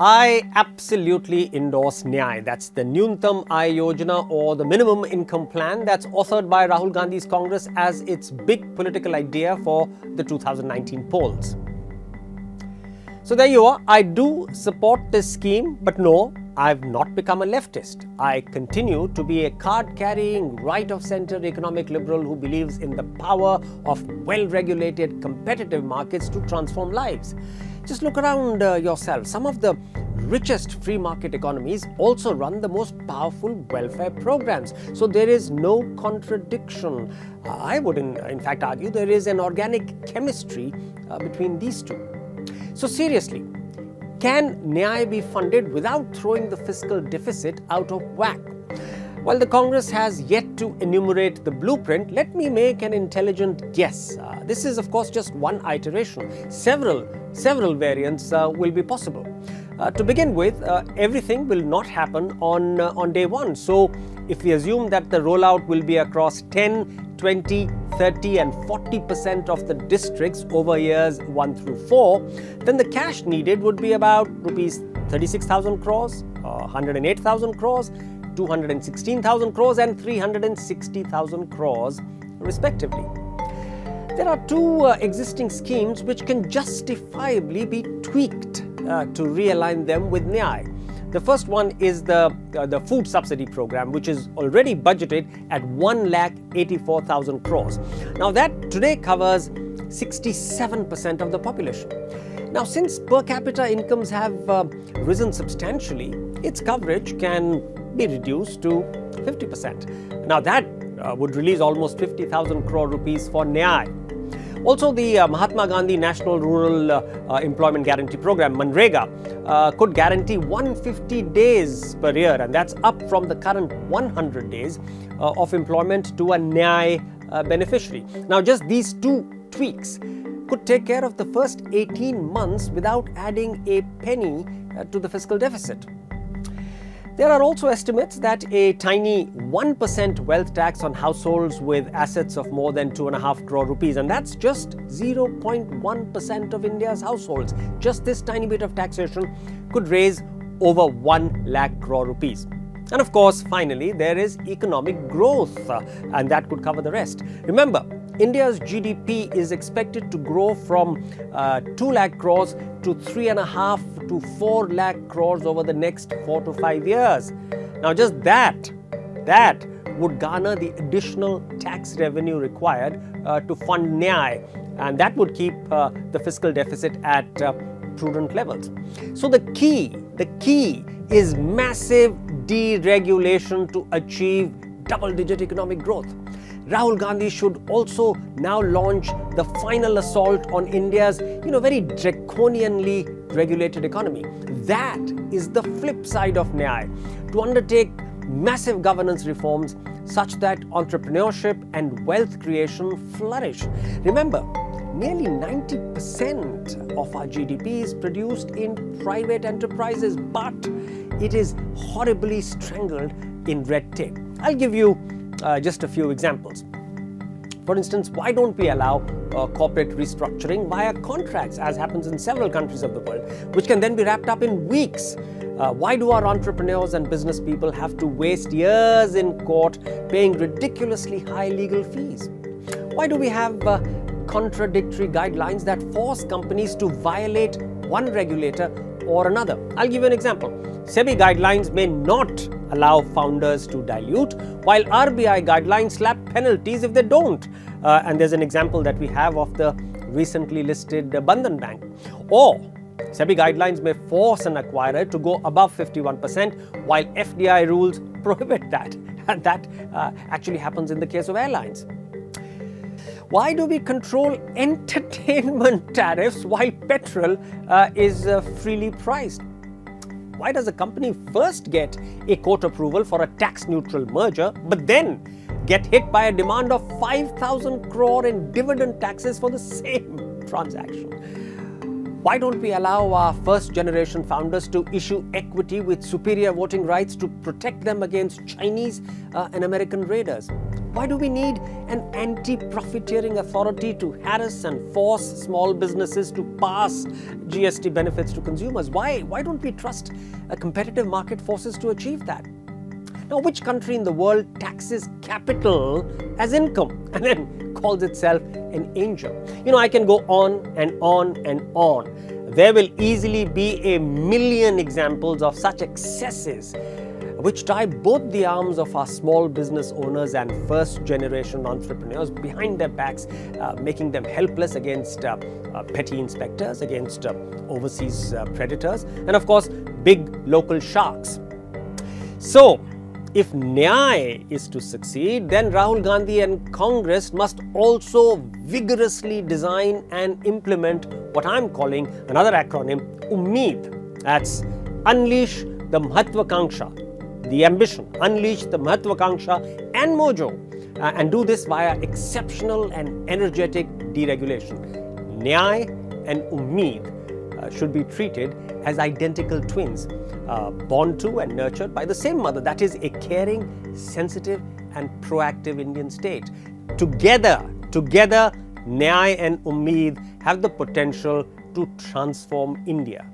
I absolutely endorse NYAY. That's the Nyuntam Aay Yojana, or the minimum income plan, that's authored by Rahul Gandhi's Congress as its big political idea for the 2019 polls. So there you are. I do support this scheme, but no, I've not become a leftist. I continue to be a card-carrying, right-of-centre economic liberal who believes in the power of well-regulated, competitive markets to transform lives. Just look around yourself. Some of the richest free market economies also run the most powerful welfare programs. So there is no contradiction. I would in fact argue there is an organic chemistry between these two. So seriously, can NYAY be funded without throwing the fiscal deficit out of whack? While the Congress has yet to enumerate the blueprint, let me make an intelligent guess. This is of course just one iteration. Several variants will be possible. To begin with, everything will not happen on day one. So if we assume that the rollout will be across 10, 20, 30 and 40% of the districts over years 1 through 4, then the cash needed would be about rupees 36,000 crores, 108,000 crores, 216,000 crores and 360,000 crores respectively. There are two existing schemes which can justifiably be tweaked to realign them with NYAY. The first one is the food subsidy program, which is already budgeted at 1,84,000 crores. Now that today covers 67% of the population. Now since per capita incomes have risen substantially, its coverage can be reduced to 50%. Now that would release almost 50,000 crore rupees for NYAY. Also, the Mahatma Gandhi National Rural Employment Guarantee Program, MNREGA, could guarantee 150 days per year, and that's up from the current 100 days of employment to a NYAY beneficiary. Now, just these two tweaks could take care of the first 18 months without adding a penny to the fiscal deficit. There are also estimates that a tiny 1% wealth tax on households with assets of more than 2.5 crore rupees, and that's just 0.1% of India's households. Just this tiny bit of taxation could raise over 1 lakh crore rupees. And of course, finally, there is economic growth, and that could cover the rest. Remember, India's GDP is expected to grow from 2 lakh crores to 3.5 to 4 lakh crores over the next 4 to 5 years. Now just that would garner the additional tax revenue required to fund NYAY, and that would keep the fiscal deficit at prudent levels. So the key is massive deregulation to achieve double-digit economic growth. Rahul Gandhi should also now launch the final assault on India's, very draconianly regulated economy. That is the flip side of NYAY, to undertake massive governance reforms such that entrepreneurship and wealth creation flourish. Remember, nearly 90% of our GDP is produced in private enterprises, but it is horribly strangled in red tape. I'll give you just a few examples. For instance, why don't we allow corporate restructuring via contracts, as happens in several countries of the world, which can then be wrapped up in weeks? Why do our entrepreneurs and business people have to waste years in court paying ridiculously high legal fees? Why do we have contradictory guidelines that force companies to violate one regulator or another? I'll give you an example. SEBI guidelines may not allow founders to dilute, while RBI guidelines slap penalties if they don't. And there's an example that we have of the recently listed Bandhan Bank. Or SEBI guidelines may force an acquirer to go above 51%, while FDI rules prohibit that. And that actually happens in the case of airlines. Why do we control entertainment tariffs while petrol is freely priced? Why does a company first get a court approval for a tax-neutral merger, but then get hit by a demand of 5,000 crore in dividend taxes for the same transaction? Why don't we allow our first-generation founders to issue equity with superior voting rights to protect them against Chinese and American raiders? Why do we need an anti-profiteering authority to harass and force small businesses to pass GST benefits to consumers? Why don't we trust competitive market forces to achieve that? Now, which country in the world taxes capital as income and then calls itself an angel? I can go on and on and on. There will easily be a million examples of such excesses which tie both the arms of our small business owners and first-generation entrepreneurs behind their backs, making them helpless against petty inspectors, against overseas predators, and of course, big local sharks. So, if NYAY is to succeed, then Rahul Gandhi and Congress must also vigorously design and implement what I'm calling another acronym, UMMEED. That's Unleash the Mahatvakanksha, the ambition, unleash the Mahatvakanksha and mojo, and do this via exceptional and energetic deregulation. NYAY and UMMEED should be treated as identical twins, born to and nurtured by the same mother, that is a caring, sensitive and proactive Indian state. Together, NYAY and UMMEED have the potential to transform India.